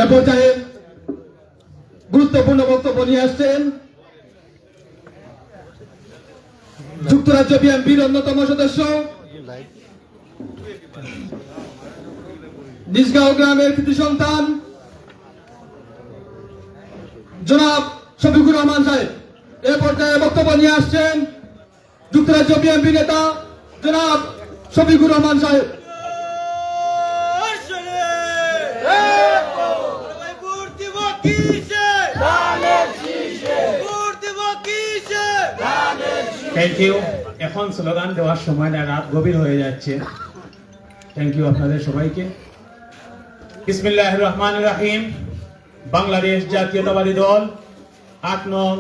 এ পর্যায়ে গুরুত্বপূর্ণ বক্তব্য নিয়ে আসছেন যুক্তরাজ্য বিএনপির অন্যতম সদস্য নিজগাঁও গ্রামের কৃতি সন্তান জনাব শফিকুর রহমান সাহেব। এ পর্যায়ে বক্তব্য নিয়ে আসছেন যুক্তরাজ্য বিএনপি নেতা জনাব শফিকুর রহমান সাহেব। Thank you. এখন স্লোগান দেওয়ার সময় না, রাত গভীর হয়ে যাচ্ছে। থ্যাংক ইউ আপনাদের সবাইকে। বিসমিল্লাহির রহমানির রহিম। বাংলাদেশ জাতীয়তাবাদী দল ৮ নং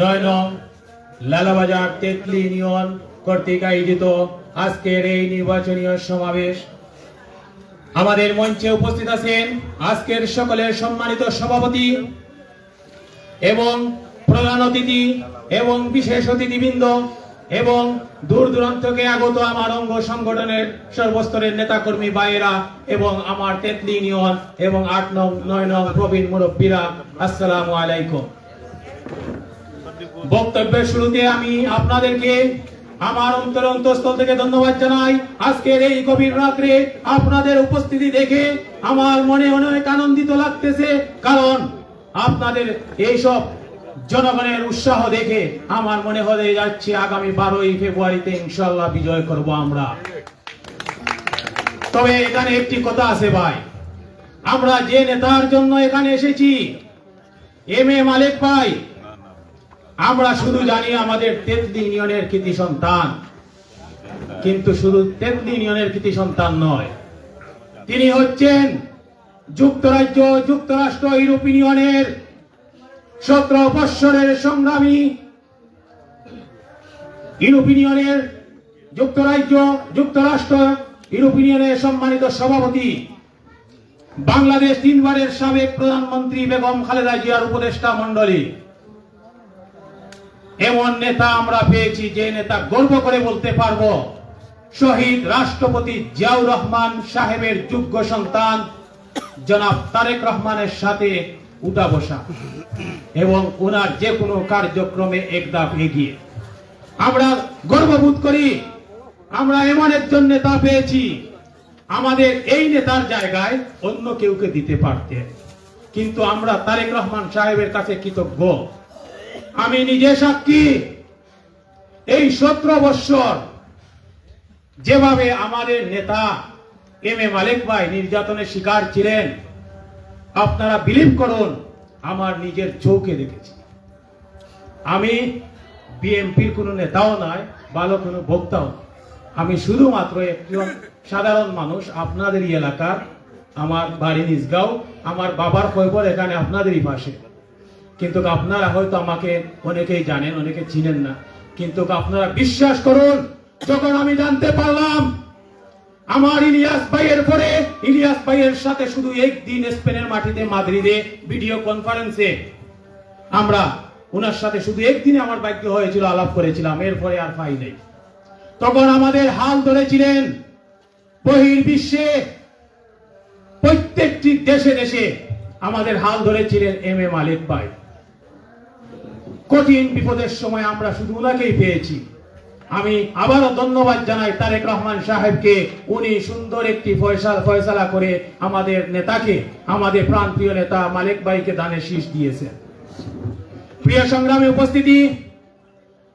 ৯ নং লালাবাজার তেতলি ইউনিয়ন কর্তৃক আয়োজিত আজকের এই নির্বাচনীয় সমাবেশ, আমাদের মঞ্চে উপস্থিত আছেন আজকের সকলের সম্মানিত সভাপতি এবং প্রধান অতিথি এবং বিশেষ অতিথিবৃন্দ এবং দূর দূরান্ত থেকে আগত আমার অঙ্গ সংগঠনের সর্বস্তরের নেতাকর্মী ভাইয়েরা এবং আমার তেতলি ইউনিয়ন এবং ৮ নং ৯ নং প্রবীণ মুরব্বীরা, আসসালামু আলাইকুম। বক্তব্যের শুরুতে আমি আপনাদেরকে আমার অন্তরস্থল থেকে ধন্যবাদ জানাই। আজকের এই গভীর রাত্রে আপনাদের উপস্থিতি দেখে আমার মনে অনেক আনন্দিত লাগতেছে, কারণ আপনাদের এইসব জনগণের উৎসাহ দেখে আমার মনে হয়ে যাচ্ছে আগামী 12ই ফেব্রুয়ারিতে ইনশাআল্লাহ বিজয় করব আমরা। তবে এখানে একটি কথা আছে ভাই, আমরা যে নেতার জন্য এখানে এসেছি, এম এ মালিক ভাই, আমরা শুধু জানি আমাদের তেতলি ইউনিয়নের কৃতি সন্তান, কিন্তু শুধু তেতলি ইউনিয়নের কৃতি সন্তান নয়, তিনি হচ্ছেন যুক্তরাজ্য যুক্তরাষ্ট্র ইউরোপ ইউনিয়নের 17 বৎসরের সংগ্রামী, ইউরোপ ইউনিয়নের যুক্তরাজ্য যুক্তরাষ্ট্র ইউরোপ ইউনিয়নের সম্মানিত সভাপতি, বাংলাদেশ 3 বারের সাবেক প্রধানমন্ত্রী বেগম খালেদা জিয়ার উপদেষ্টা মণ্ডলী। এমন নেতা আমরা পেয়েছি যে নেতা গর্ব করে বলতে পারবো শহীদ রাষ্ট্রপতি জিয়াউর রহমান সাহেবের যোগ্য সন্তান জনাব তারেক রহমানের সাথে উঠা বসা এবং ওনার যে কোনো কার্যক্রমে একধাপ এগিয়ে। আমরা গর্ববোধ করি আমরা এমন একজন নেতা পেয়েছি, আমাদের এই নেতার জায়গায় অন্য কেউকে দিতে পারতেন, কিন্তু আমরা তারেক রহমান সাহেবের কাছে কৃতজ্ঞ। আমি নিজে সাক্ষী, এই 17 বৎসর যেভাবে আমাদের নেতা এম এ মালিক ভাই নির্যাতনের শিকার ছিলেন, আপনারা বিলিভ করুন, আমার নিজের চোখে দেখেছি। আমি বিএনপির কোনো নেতাও নয়, ভালো কোনো বক্তাও, আমি শুধুমাত্র একজন সাধারণ মানুষ, আপনাদেরই এলাকার। আমার বাড়ি নিজগাঁও, আমার বাবার খবর এখানে আপনাদেরই পাশে, কিন্তু আপনারা হয়তো আমাকে অনেকেই জানেন, অনেকে চিনেন না, কিন্তু আপনারা বিশ্বাস করুন, যখন আমি জানতে পারলাম আমার ইলিয়াস ভাইয়ের পরে, ইলিয়াস ভাইয়ের সাথে শুধু একদিন স্পেনের মাটিতে মাদ্রিদে ভিডিও কনফারেন্সে আমরা ওনার সাথে শুধু একদিনে আমার ভাগ্য হয়েছিল, আলাপ করেছিলাম, এরপরে আর পাই নাই। তখন আমাদের হাল ধরেছিলেন বহির্বিশ্বে প্রত্যেকটি দেশে দেশে আমাদের হাল ধরেছিলেন এম এ মালিক ভাই। কঠিন বিপদের সময় আমরা শুধু ওনাকেই পেয়েছি। আমি আবারও ধন্যবাদ জানাই তারেক রহমান সাহেবকে, উনি সুন্দর একটি ফয়সালা করে আমাদের নেতাকে, আমাদের প্রাণপ্রিয় নেতা মালিক ভাইকে দানে শীষ দিয়েছেন। প্রিয় সংগ্রামী উপস্থিতি,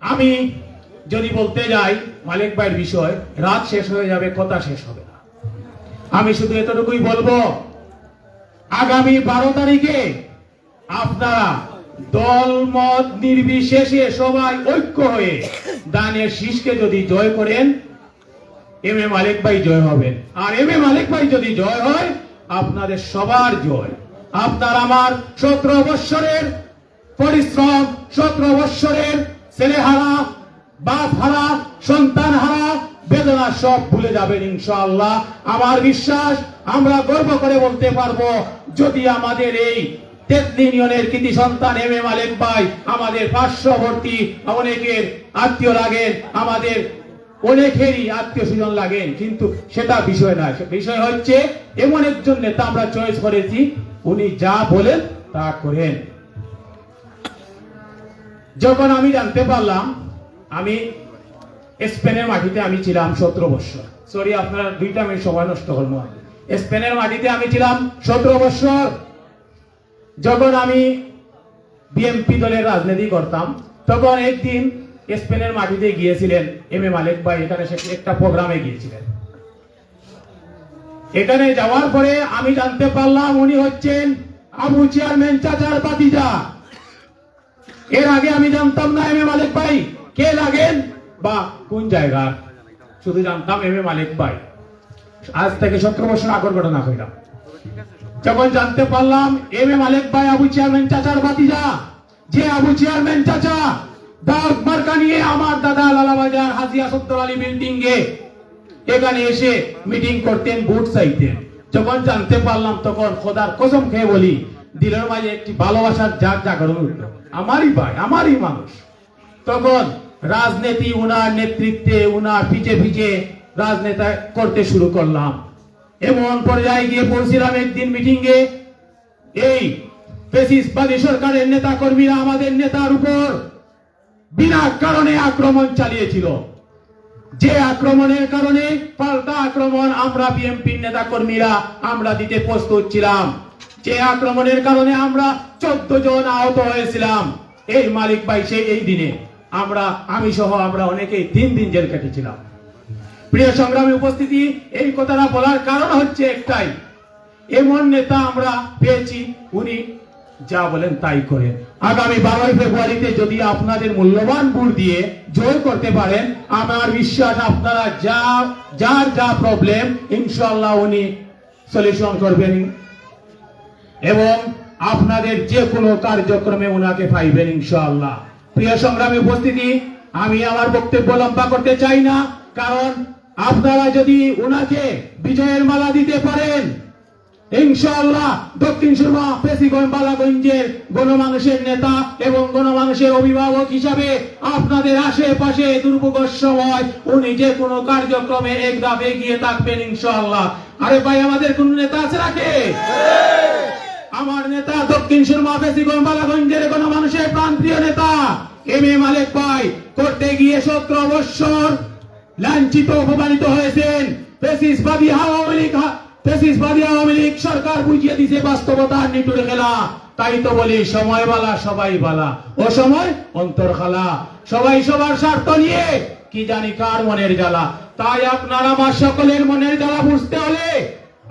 আমি যদি বলতে যাই মালিক ভাইয়ের বিষয়, রাত শেষ হয়ে যাবে, কথা শেষ হবে না। আমি শুধু এতটুকুই বলবো, আগামী 12 তারিখে আপনারা দল মত নির্বিশেষে সবাই ঐক্য হয়ে দানের শীষকে যদি জয় করেন, এম এ মালিক ভাই জয় হবেন। আর এম এ মালিক ভাই যদি জয় হয়, আপনাদের সবার জয়। আপনার আমার 17 বৎসরের পরিশ্রম, 17 বৎসরের ছেলেহারা, বাপ হারা, সন্তান হারা বেদনা সব ভুলে যাবেন ইনশাআল্লাহ। আমার বিশ্বাস, আমরা গর্ব করে বলতে পারবো, যদি আমাদের এই তেতলি ইউনিয়নের কৃতি সন্তান এম এ মালিক ভাই আমাদের পার্শ্ববর্তী অনেকের আত্মীয় লাগেন, আমাদের অনেকেরই আত্মীয় স্বজন লাগেন, কিন্তু সেটা বিষয় না। বিষয় হচ্ছে এমন একজন নেতা আমরা চয়েস করেছি, উনি যা বলেন তা করেন। যখন আমি জানতে পারলাম, আমি স্পেনের মাটিতে আমি ছিলাম 17 বছর। সরি, আপনারা 2টা মিনিট সময় নষ্ট করবো। স্পেনের মাটিতে আমি ছিলাম 17 বছর। যখন আমি বিএনপি দলের রাজনীতি করতাম, তখন একদিন স্পেনের মাটিতে গিয়েছিলেন এম এ মালিক ভাই, এখানে একটা প্রোগ্রামে গিয়েছিলেন। এখানে যাওয়ার পরে আমি জানতে পারলাম উনি হচ্ছেন আবু চেয়ারম্যান চাচার ভাতিজা। এর আগে আমি জানতাম না এম এ মালিক ভাই কে লাগেন বা কোন জায়গার, শুধু জানতাম এম এ মালিক ভাই। আজ থেকে 17 বছর আগের ঘটনা কইলাম। যখন জানতে পারলাম এম এ মালিক ভাই আবু চেয়ারম্যান চাচার ভাতিজা, যে আবু চেয়ারম্যান চাচা দাগ মার্কা নিয়ে আমার দাদা লালাবাজার হাজী আসাদুর আলী বিল্ডিং এ এখানে এসে মিটিং করতেন, ভোট চাইতেন। যখন জানতে পারলাম, তখন খোদার কসম খেয়ে বলি, দিলের মাঝে একটি ভালোবাসার জাগরণ উঠল। আমারই ভাই, আমারই মানুষ। তখন রাজনীতি উনার নেতৃত্বে, উনার পিছে পিছে রাজনেতা করতে শুরু করলাম। এমন পর্যায়ে গিয়ে পৌঁছিলাম একদিন মিটিং এ, এই ফ্যাসিস্টবাদী সরকারের নেতা কর্মীরা আমাদের নেতার উপর বিনা কারণে আক্রমণ চালিয়েছিল। যে আক্রমণের কারণে পাল্টা আক্রমণ আমরা বিএনপির নেতা কর্মীরা আমরা দিতে প্রস্তুত ছিলাম। যে আক্রমণের কারণে আমরা 14 জন আহত হয়েছিলাম। এই মালিক ভাই সেই এই দিনে আমি সহ আমরা অনেকেই 3 দিন জেল কেটেছিলাম। প্রিয় সংগ্রামী উপস্থিতি, এই কথাটা বলার কারণ হচ্ছে একটাই, এমন নেতা আমরা পেয়েছি, উনি যা বলেন তাই করেন। আগামী 12 ফেব্রুয়ারিতে যদি আপনাদের মূল্যবান ভোট দিয়ে জয় করতে পারেন, আমার বিশ্বাস আপনারা যার যা প্রবলেম ইনশাআল্লাহ উনি সলিউশন করবেন এবং আপনাদের যে কোনো কার্যক্রমে উনাকে পাইবেন ইনশাআল্লাহ। প্রিয় সংগ্রামী উপস্থিতি, আমি আমার বক্তব্য লম্বা করতে চাই না, কারণ আপনারা যদি উনাকে বিজয়ের মালা দিতে পারেন, ইনশাআল্লাহ দক্ষিণ সুরমা পেশিগঞ্জ বালাগঞ্জের গণমানুষের নেতা এবং গণমানুষের অভিভাবক হিসাবে আপনাদের আশেপাশে দুর্ভোগের সময় উনি যে কোনো কার্যক্রমে এক ধাপ এগিয়ে থাকবেন ইনশাআল্লাহ। আরে ভাই, আমাদের কোন নেতা আছে নাকি? আমার নেতা দক্ষিণ সুরমা পেশিগঞ্জ বালাগঞ্জের গণমানুষের প্রাণপ্রিয় নেতা এম এ মালিক ভাই করতে গিয়ে 17 বছর লাঞ্ছিত অপমানিত হয়েছেন। ফ্যাসিস্টবাদী আওয়ামী লীগ সরকার বুঝিয়ে দিছে বাস্তবতার নিটুরে খেলা। তাই তো বলি, সময় বালা সবাই বালা, ও সময় অন্তর খালা। সবাই সবার স্বার্থ নিয়ে কি জানি কার মনের জ্বালা। তাই আপনার আমার সকলের মনের জ্বালা বুঝতে হলে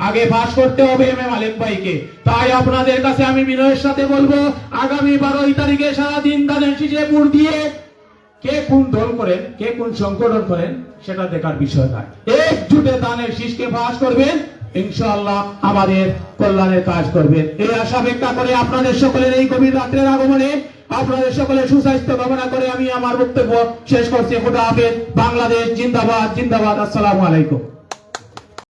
আগে পাস করতে হবে এম এ মালিক ভাইকে। তাই আপনাদের কাছে আমি বিনয়ের সাথে বলবো, আগামী 12 তারিখে সারাদিন দানের শীষে ভোট দিয়ে কে কোন দল করেন, কে কোন সংগঠন করেন, সেটা দেখার বিষয় নয়। একজুটে দানের শীষকে পাস করবেন, ইনশাআল্লাহ আমাদের কল্যাণের কাজ করবেন। এই আশা ব্যক্ত করে আপনাদের সকলের এই গভীর রাত্রের আগমনে আপনাদের সকলের সুস্বাস্থ্য কামনা করে আমি আমার বক্তব্য শেষ করছি। খোদা হাফেজ। বাংলাদেশ জিন্দাবাদ, জিন্দাবাদ। আসসালামু আলাইকুম।